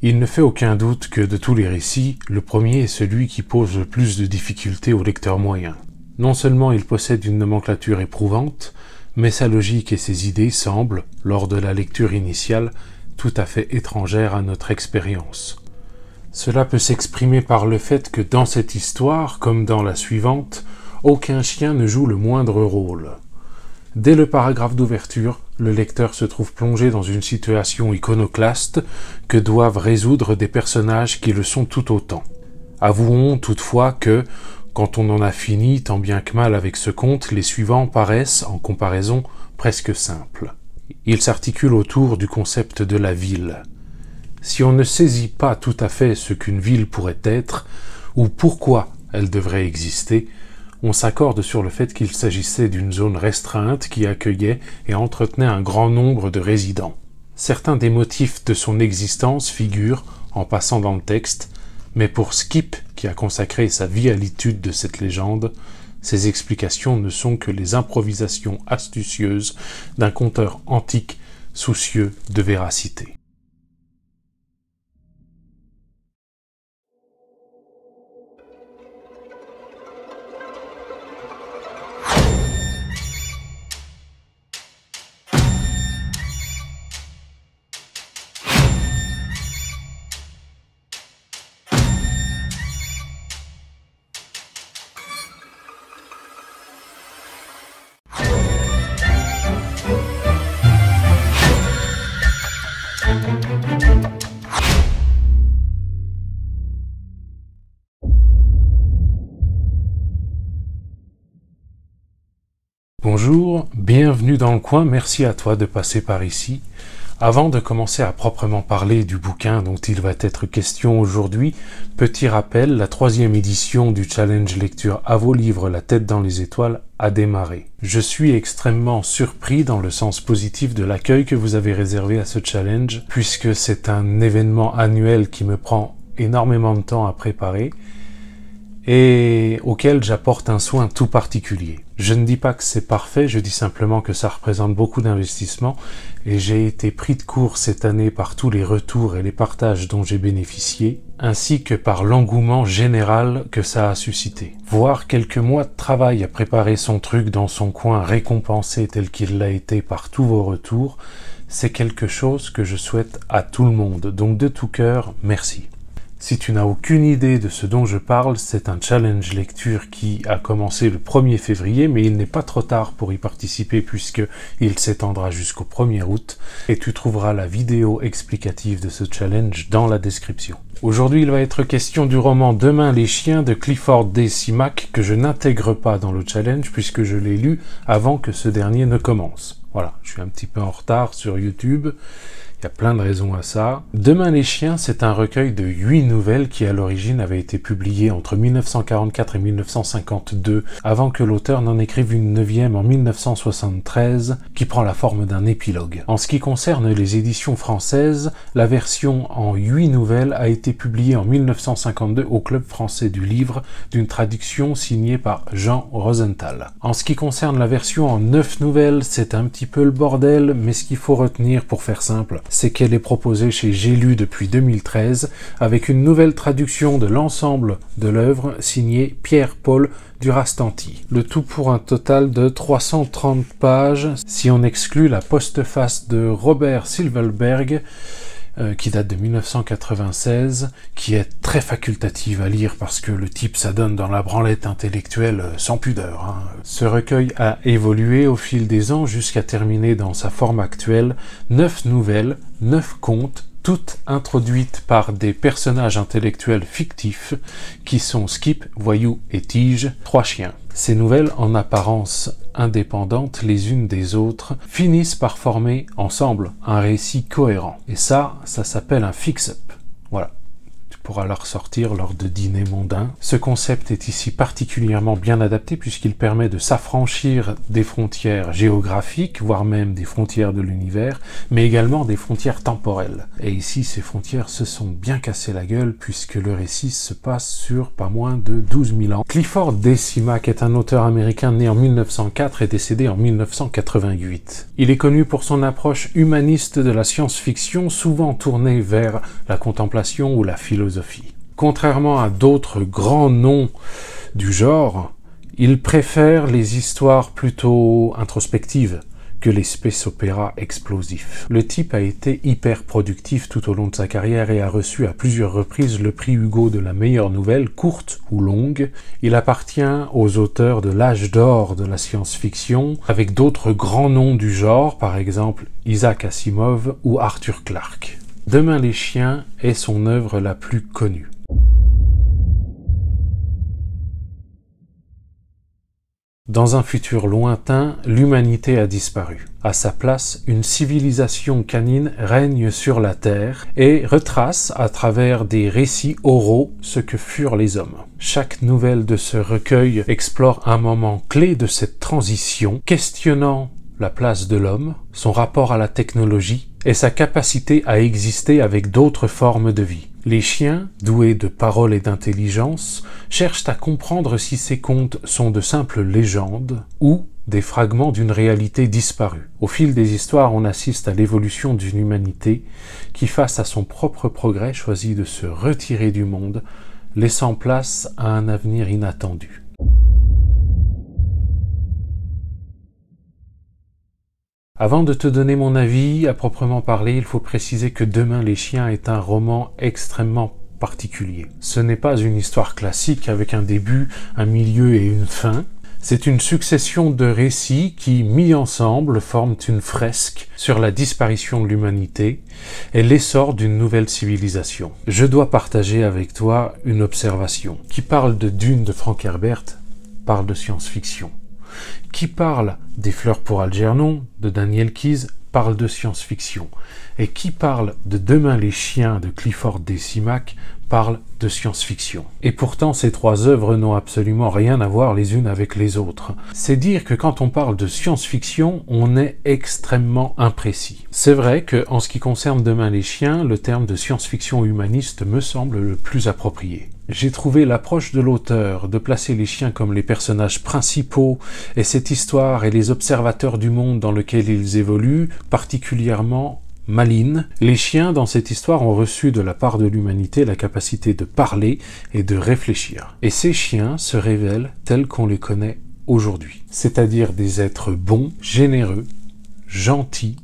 Il ne fait aucun doute que de tous les récits, le premier est celui qui pose le plus de difficultés au lecteur moyen. Non seulement il possède une nomenclature éprouvante, mais sa logique et ses idées semblent, lors de la lecture initiale, tout à fait étrangères à notre expérience. Cela peut s'exprimer par le fait que dans cette histoire, comme dans la suivante, aucun chien ne joue le moindre rôle. Dès le paragraphe d'ouverture, le lecteur se trouve plongé dans une situation iconoclaste que doivent résoudre des personnages qui le sont tout autant. Avouons toutefois que, quand on en a fini tant bien que mal avec ce conte, les suivants paraissent, en comparaison, presque simples. Ils s'articulent autour du concept de la ville. Si on ne saisit pas tout à fait ce qu'une ville pourrait être, ou pourquoi elle devrait exister, on s'accorde sur le fait qu'il s'agissait d'une zone restreinte qui accueillait et entretenait un grand nombre de résidents. Certains des motifs de son existence figurent, en passant dans le texte, mais pour Skip, qui a consacré sa vie à l'étude de cette légende, ces explications ne sont que les improvisations astucieuses d'un conteur antique soucieux de véracité. Bonjour, bienvenue dans le coin, merci à toi de passer par ici. Avant de commencer à proprement parler du bouquin dont il va être question aujourd'hui, petit rappel, la 3e édition du challenge lecture à vos livres La tête dans les étoiles a démarré. Je suis extrêmement surpris dans le sens positif de l'accueil que vous avez réservé à ce challenge, puisque c'est un événement annuel qui me prend énormément de temps à préparer, et auquel j'apporte un soin tout particulier. Je ne dis pas que c'est parfait, je dis simplement que ça représente beaucoup d'investissement et j'ai été pris de court cette année par tous les retours et les partages dont j'ai bénéficié, ainsi que par l'engouement général que ça a suscité. Voir quelques mois de travail à préparer son truc dans son coin récompensé tel qu'il l'a été par tous vos retours, c'est quelque chose que je souhaite à tout le monde, donc de tout cœur, merci. Si tu n'as aucune idée de ce dont je parle, c'est un challenge lecture qui a commencé le 1er février, mais il n'est pas trop tard pour y participer puisqu'il s'étendra jusqu'au 1er août et tu trouveras la vidéo explicative de ce challenge dans la description. Aujourd'hui, il va être question du roman Demain les chiens de Clifford D. Simak que je n'intègre pas dans le challenge puisque je l'ai lu avant que ce dernier ne commence. Voilà, je suis un petit peu en retard sur YouTube. Il y a plein de raisons à ça. Demain les chiens, c'est un recueil de 8 nouvelles qui à l'origine avait été publié entre 1944 et 1952, avant que l'auteur n'en écrive une 9e en 1973, qui prend la forme d'un épilogue. En ce qui concerne les éditions françaises, la version en 8 nouvelles a été publiée en 1952 au Club français du livre, d'une traduction signée par Jean Rosenthal. En ce qui concerne la version en 9 nouvelles, c'est un petit peu le bordel, mais ce qu'il faut retenir pour faire simple, c'est qu'elle est proposée chez J'ai lu depuis 2013 avec une nouvelle traduction de l'ensemble de l'œuvre signée Pierre-Paul Durastanti. Le tout pour un total de 330 pages si on exclut la postface de Robert Silverberg qui date de 1996, qui est très facultative à lire parce que le type s'adonne dans la branlette intellectuelle sans pudeur. Hein. Ce recueil a évolué au fil des ans jusqu'à terminer dans sa forme actuelle 9 nouvelles, 9 contes, toutes introduites par des personnages intellectuels fictifs qui sont Skip, Voyou et Tige, 3 chiens. Ces nouvelles, en apparence indépendantes les unes des autres, finissent par former ensemble un récit cohérent. Et ça s'appelle un fix-up. Voilà. Tu pourra leur sortir lors de dîners mondains. Ce concept est ici particulièrement bien adapté puisqu'il permet de s'affranchir des frontières géographiques, voire même des frontières de l'univers, mais également des frontières temporelles. Et ici, ces frontières se sont bien cassées la gueule puisque le récit se passe sur pas moins de 12 000 ans. Clifford D. Simak est un auteur américain né en 1904 et décédé en 1988. Il est connu pour son approche humaniste de la science-fiction, souvent tournée vers la contemplation ou la philosophie. Contrairement à d'autres grands noms du genre, il préfère les histoires plutôt introspectives que les space opéras explosifs. Le type a été hyper productif tout au long de sa carrière et a reçu à plusieurs reprises le prix Hugo de la meilleure nouvelle, courte ou longue. Il appartient aux auteurs de l'âge d'or de la science-fiction, avec d'autres grands noms du genre, par exemple Isaac Asimov ou Arthur Clarke. Demain les chiens est son œuvre la plus connue. Dans un futur lointain, l'humanité a disparu. À sa place, une civilisation canine règne sur la Terre et retrace à travers des récits oraux ce que furent les hommes. Chaque nouvelle de ce recueil explore un moment clé de cette transition, questionnant la place de l'homme, son rapport à la technologie et sa capacité à exister avec d'autres formes de vie. Les chiens, doués de parole et d'intelligence, cherchent à comprendre si ces contes sont de simples légendes ou des fragments d'une réalité disparue. Au fil des histoires, on assiste à l'évolution d'une humanité qui, face à son propre progrès, choisit de se retirer du monde, laissant place à un avenir inattendu. Avant de te donner mon avis, à proprement parler, il faut préciser que Demain les chiens est un roman extrêmement particulier. Ce n'est pas une histoire classique avec un début, un milieu et une fin. C'est une succession de récits qui, mis ensemble, forment une fresque sur la disparition de l'humanité et l'essor d'une nouvelle civilisation. Je dois partager avec toi une observation. Qui parle de Dune de Frank Herbert parle de science-fiction. Qui parle des Fleurs pour Algernon de Daniel Keyes parle de science-fiction. Et qui parle de Demain les chiens de Clifford D. Simak parle de science-fiction. Et pourtant, ces trois œuvres n'ont absolument rien à voir les unes avec les autres. C'est dire que quand on parle de science-fiction, on est extrêmement imprécis. C'est vrai que, en ce qui concerne Demain les chiens, le terme de science-fiction humaniste me semble le plus approprié. J'ai trouvé l'approche de l'auteur de placer les chiens comme les personnages principaux et cette histoire et les observateurs du monde dans lequel ils évoluent particulièrement maligne. Les chiens, dans cette histoire, ont reçu de la part de l'humanité la capacité de parler et de réfléchir. Et ces chiens se révèlent tels qu'on les connaît aujourd'hui, c'est-à-dire des êtres bons, généreux, gentils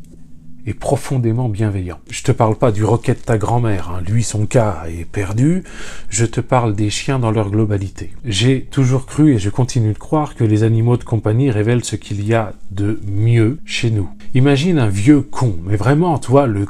et profondément bienveillants. Je te parle pas du roquet de ta grand-mère, hein. Lui son cas est perdu, je te parle des chiens dans leur globalité. J'ai toujours cru et je continue de croire que les animaux de compagnie révèlent ce qu'il y a de mieux chez nous. Imagine un vieux con, mais vraiment, toi, le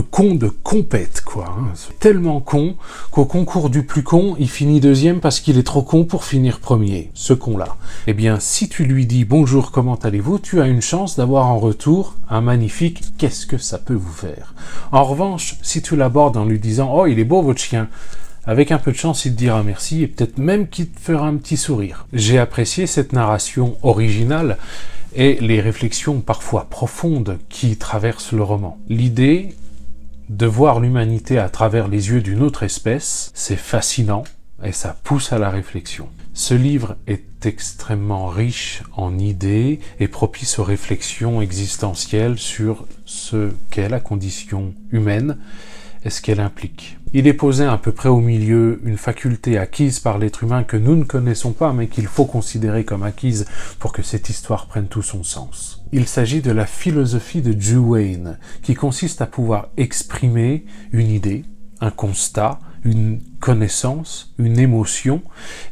con de compète, quoi. Hein. C'est tellement con qu'au concours du plus con, il finit deuxième parce qu'il est trop con pour finir premier, ce con-là. Eh bien, si tu lui dis « Bonjour, comment allez-vous ?», tu as une chance d'avoir en retour un magnifique « Qu'est-ce que ça peut vous faire ?» En revanche, si tu l'abordes en lui disant « Oh, il est beau votre chien », avec un peu de chance, il te dira merci et peut-être même qu'il te fera un petit sourire. J'ai apprécié cette narration originale et les réflexions parfois profondes qui traversent le roman. L'idée de voir l'humanité à travers les yeux d'une autre espèce, c'est fascinant et ça pousse à la réflexion. Ce livre est extrêmement riche en idées et propice aux réflexions existentielles sur ce qu'est la condition humaine et ce qu'elle implique. Il est posé à peu près au milieu une faculté acquise par l'être humain que nous ne connaissons pas mais qu'il faut considérer comme acquise pour que cette histoire prenne tout son sens. Il s'agit de la philosophie de Zhu Wayne qui consiste à pouvoir exprimer une idée, un constat, une connaissance, une émotion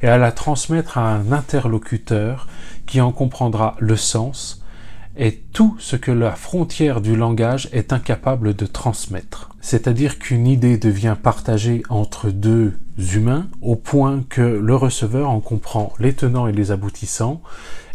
et à la transmettre à un interlocuteur qui en comprendra le sens et tout ce que la frontière du langage est incapable de transmettre. C'est-à-dire qu'une idée devient partagée entre deux humains au point que le receveur en comprend les tenants et les aboutissants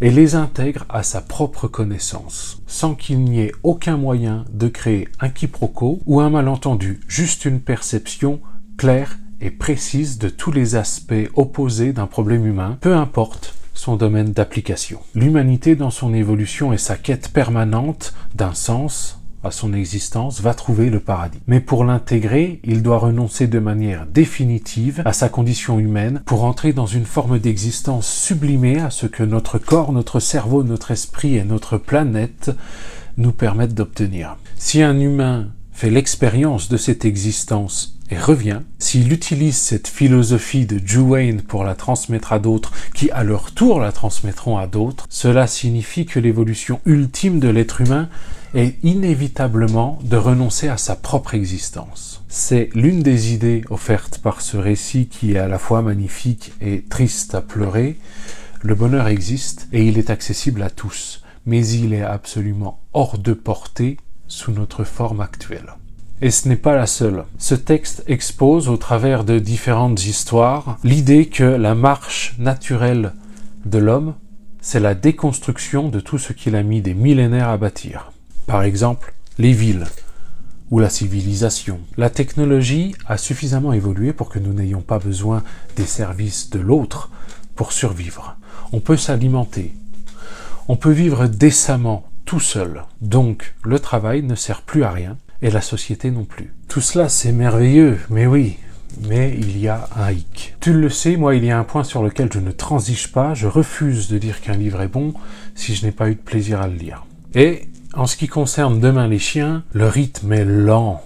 et les intègre à sa propre connaissance, sans qu'il n'y ait aucun moyen de créer un quiproquo ou un malentendu, juste une perception claire et précise de tous les aspects opposés d'un problème humain, peu importe son domaine d'application. L'humanité, dans son évolution et sa quête permanente d'un sens à son existence, va trouver le paradis. Mais pour l'intégrer, il doit renoncer de manière définitive à sa condition humaine pour entrer dans une forme d'existence sublimée à ce que notre corps, notre cerveau, notre esprit et notre planète nous permettent d'obtenir. Si un humain fait l'expérience de cette existence et revient, s'il utilise cette philosophie de Juwayne pour la transmettre à d'autres, qui à leur tour la transmettront à d'autres, cela signifie que l'évolution ultime de l'être humain est inévitablement de renoncer à sa propre existence. C'est l'une des idées offertes par ce récit qui est à la fois magnifique et triste à pleurer. Le bonheur existe et il est accessible à tous, mais il est absolument hors de portée sous notre forme actuelle. Et ce n'est pas la seule. Ce texte expose, au travers de différentes histoires, l'idée que la marche naturelle de l'homme, c'est la déconstruction de tout ce qu'il a mis des millénaires à bâtir. Par exemple, les villes ou la civilisation. La technologie a suffisamment évolué pour que nous n'ayons pas besoin des services de l'autre pour survivre. On peut s'alimenter. On peut vivre décemment tout seul. Donc, le travail ne sert plus à rien et la société non plus. Tout cela, c'est merveilleux, mais oui, mais il y a un hic. Tu le sais, moi, il y a un point sur lequel je ne transige pas, je refuse de dire qu'un livre est bon si je n'ai pas eu de plaisir à le lire. Et en ce qui concerne Demain les chiens, le rythme est lent,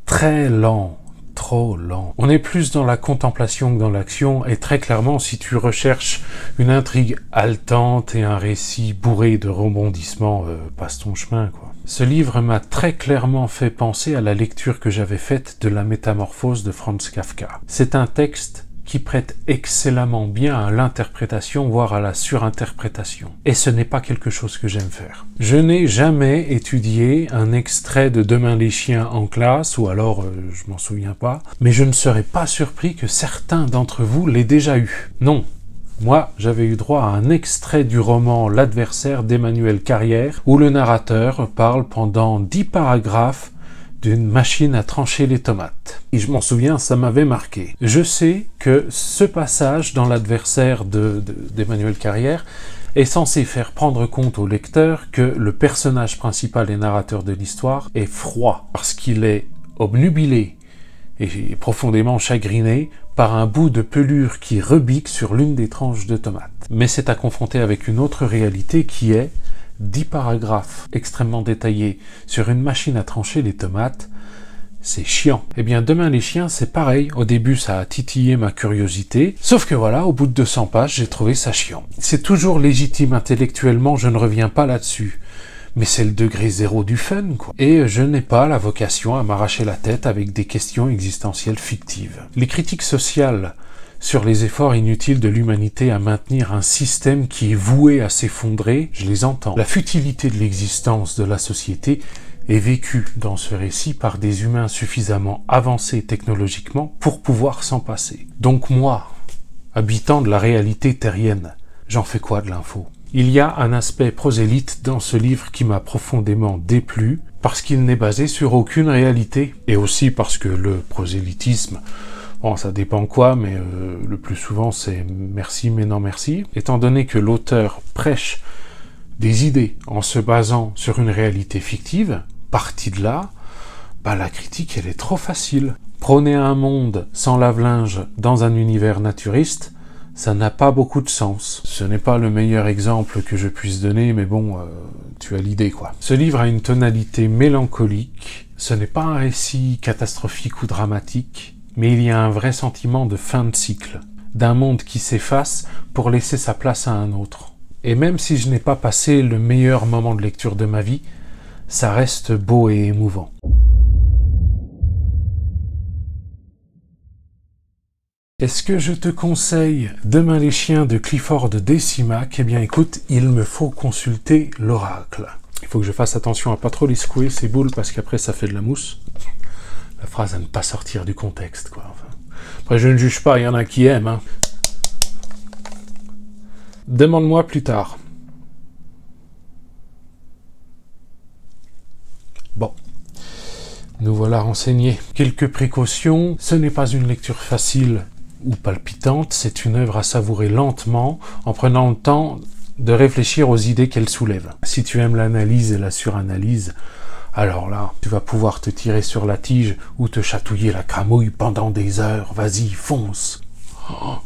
très lent, trop lent. On est plus dans la contemplation que dans l'action, et très clairement, si tu recherches une intrigue haletante et un récit bourré de rebondissements, passe ton chemin, quoi. Ce livre m'a très clairement fait penser à la lecture que j'avais faite de La Métamorphose de Franz Kafka. C'est un texte qui prête excellemment bien à l'interprétation, voire à la surinterprétation. Et ce n'est pas quelque chose que j'aime faire. Je n'ai jamais étudié un extrait de Demain les chiens en classe, ou alors je m'en souviens pas, mais je ne serais pas surpris que certains d'entre vous l'aient déjà eu. Non. Moi, j'avais eu droit à un extrait du roman L'adversaire d'Emmanuel Carrière, où le narrateur parle pendant 10 paragraphes d'une machine à trancher les tomates. Et je m'en souviens, ça m'avait marqué. Je sais que ce passage dans L'adversaire d'Emmanuel Carrière est censé faire prendre compte au lecteur que le personnage principal et narrateur de l'histoire est froid, parce qu'il est obnubilé et profondément chagriné par un bout de pelure qui rebique sur l'une des tranches de tomates. Mais c'est à confronter avec une autre réalité qui est 10 paragraphes extrêmement détaillés sur une machine à trancher les tomates, c'est chiant. Eh bien, Demain les chiens, c'est pareil. Au début, ça a titillé ma curiosité. Sauf que voilà, au bout de 200 pages, j'ai trouvé ça chiant. C'est toujours légitime intellectuellement, je ne reviens pas là-dessus. Mais c'est le degré zéro du fun, quoi. Et je n'ai pas la vocation à m'arracher la tête avec des questions existentielles fictives. Les critiques sociales sur les efforts inutiles de l'humanité à maintenir un système qui est voué à s'effondrer, je les entends. La futilité de l'existence de la société est vécue dans ce récit par des humains suffisamment avancés technologiquement pour pouvoir s'en passer. Donc moi, habitant de la réalité terrienne, j'en fais quoi de l'info ? Il y a un aspect prosélyte dans ce livre qui m'a profondément déplu, parce qu'il n'est basé sur aucune réalité, et aussi parce que le prosélytisme, bon, ça dépend quoi, mais le plus souvent c'est merci mais non merci. Étant donné que l'auteur prêche des idées en se basant sur une réalité fictive, partie de là, la critique elle est trop facile. Prôner un monde sans lave-linge dans un univers naturiste, ça n'a pas beaucoup de sens. Ce n'est pas le meilleur exemple que je puisse donner, mais bon, tu as l'idée, quoi. Ce livre a une tonalité mélancolique, ce n'est pas un récit catastrophique ou dramatique, mais il y a un vrai sentiment de fin de cycle, d'un monde qui s'efface pour laisser sa place à un autre. Et même si je n'ai pas passé le meilleur moment de lecture de ma vie, ça reste beau et émouvant. Est-ce que je te conseille Demain les chiens de Clifford Decimac ? Eh bien écoute, il me faut consulter l'oracle. Il faut que je fasse attention à pas trop les secouer ces boules parce qu'après ça fait de la mousse. La phrase à ne pas sortir du contexte, quoi. Enfin, après je ne juge pas, il y en a qui aiment, hein. Demande-moi plus tard. Bon. Nous voilà renseignés. Quelques précautions, ce n'est pas une lecture facile ou palpitante, c'est une œuvre à savourer lentement, en prenant le temps de réfléchir aux idées qu'elle soulève. Si tu aimes l'analyse et la suranalyse, alors là, tu vas pouvoir te tirer sur la tige ou te chatouiller la cramouille pendant des heures. Vas-y, fonce.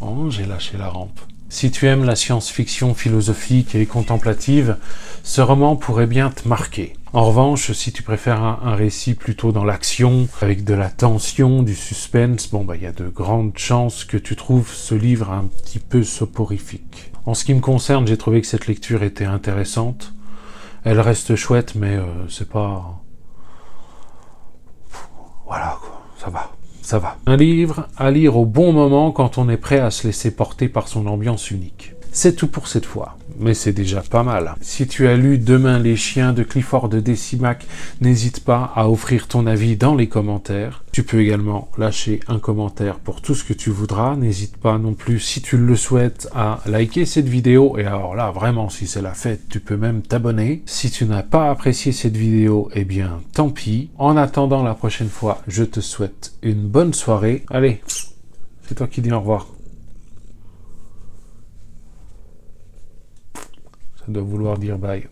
Oh, j'ai lâché la rampe. Si tu aimes la science-fiction philosophique et contemplative, ce roman pourrait bien te marquer. En revanche, si tu préfères un récit plutôt dans l'action, avec de la tension, du suspense, il y a de grandes chances que tu trouves ce livre un petit peu soporifique. En ce qui me concerne, j'ai trouvé que cette lecture était intéressante. Elle reste chouette, mais c'est pas... Voilà, quoi, ça va. Un livre à lire au bon moment quand on est prêt à se laisser porter par son ambiance unique. C'est tout pour cette fois, mais c'est déjà pas mal. Si tu as lu Demain les chiens de Clifford Décimac, n'hésite pas à offrir ton avis dans les commentaires. Tu peux également lâcher un commentaire pour tout ce que tu voudras. N'hésite pas non plus, si tu le souhaites, à liker cette vidéo. Et alors là, vraiment, si c'est la fête, tu peux même t'abonner. Si tu n'as pas apprécié cette vidéo, eh bien, tant pis. En attendant la prochaine fois, je te souhaite une bonne soirée. Allez, c'est toi qui dis au revoir. Ça doit vouloir dire bye.